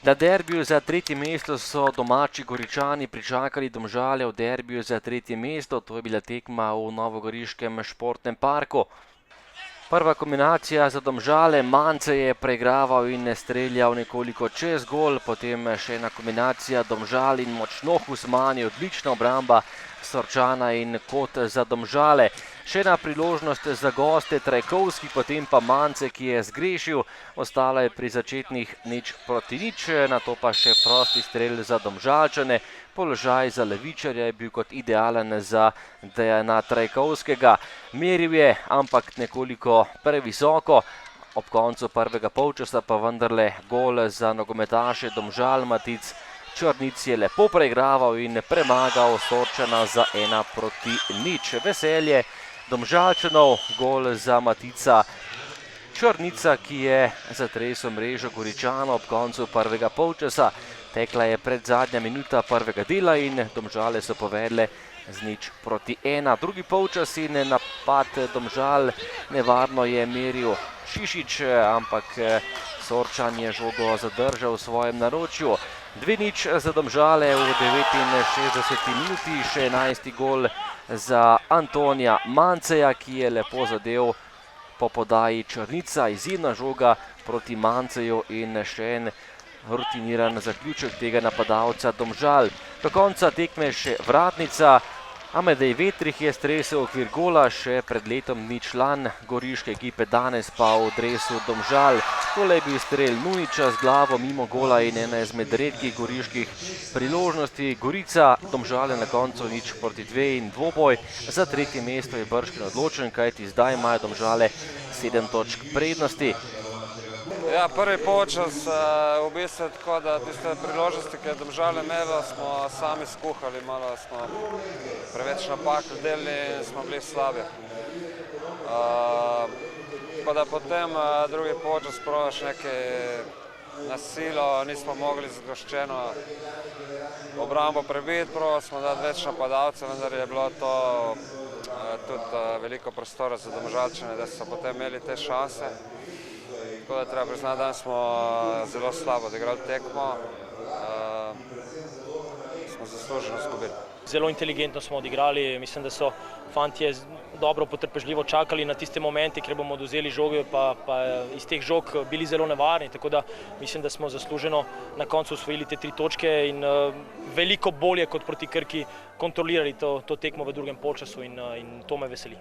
Na derbiju za tretje mesto so domači Goričani pričakali Domžale v derbiju za tretje mesto. To je bila tekma v novogoriškem športnem parku. Prva kombinacija za Domžale, Mance je preigraval in streljal nekoliko čez gol, potem še ena kombinacija Domžal in močno Husmani, odlična obramba Sorčana in kot za Domžale. Še ena priložnost za goste, Trajkovski, potem pa Mance, ki je zgrešil, ostalo je pri začetnih 0:0, nato pa še prosti strel za Domžalčane. Položaj za levičarja je bil kot idealen za Dejana Trajkovskega. Meril je, ampak nekoliko previsoko. Ob koncu prvega polčasa pa vendarle gol za nogometaše Domžal. Matic Črnic je lepo preigraval in premagal Sorčana za 1:0. Veselje Domžalčanov, gol za Matica Črnica, ki je zatresel mrežo Goričanov ob koncu prvega polčasa. Tekla je predzadnja minuta prvega dela in Domžale so povedle z 0:1. Drugi polčas in napad Domžal, nevarno je meril Šišić, ampak Sorčan je žogo zadržal v svojem naročju. 2:0 za Domžale v 69. minuti, še 11. gol za Antonija Manceja, ki je lepo zadev po podaji Črnica. Izjemna žoga proti Manceju in še en rutiniran zaključek tega napadalca Domžal. Do konca tekme še vratnica. Amadej Vetrih je stresel okvir gola, še pred letom ni član goriške ekipe, danes pa v dresu Domžal. Tole je bil strel Nuniča z glavo mimo gola in ena izmed redkih goriških priložnosti. Gorica, Domžale na koncu 0:2 in dvoboj za tretje mesto je bržkone odločen, kajti zdaj imajo Domžale 7 točk prednosti. Ja, prvi polčas v bistvu tako, da tiste priložnosti, ki je Domžale imelo, smo sami skuhali, malo smo preveč napak delali in smo bili slabi. Tako da potem drugi polčas probaš nekaj na silo, nismo mogli zgoščeno obrambo prebiti, probali smo dati več napadalcev, vendar je bilo to tudi veliko prostora za Domžalčane, da so potem imeli te šanse. Tako da treba priznati, da smo zelo slabo odigrali tekmo, smo zasluženo izgubili. Zelo inteligentno smo odigrali, mislim, da so fantje dobro potrpežljivo čakali na tiste momente, kjer bomo odvzeli žoge, pa iz teh žog bili zelo nevarni, tako da mislim, da smo zasluženo na koncu osvojili te 3 točke in veliko bolje kot proti Krki kontrolirali to tekmo v drugem polčasu in to me veseli.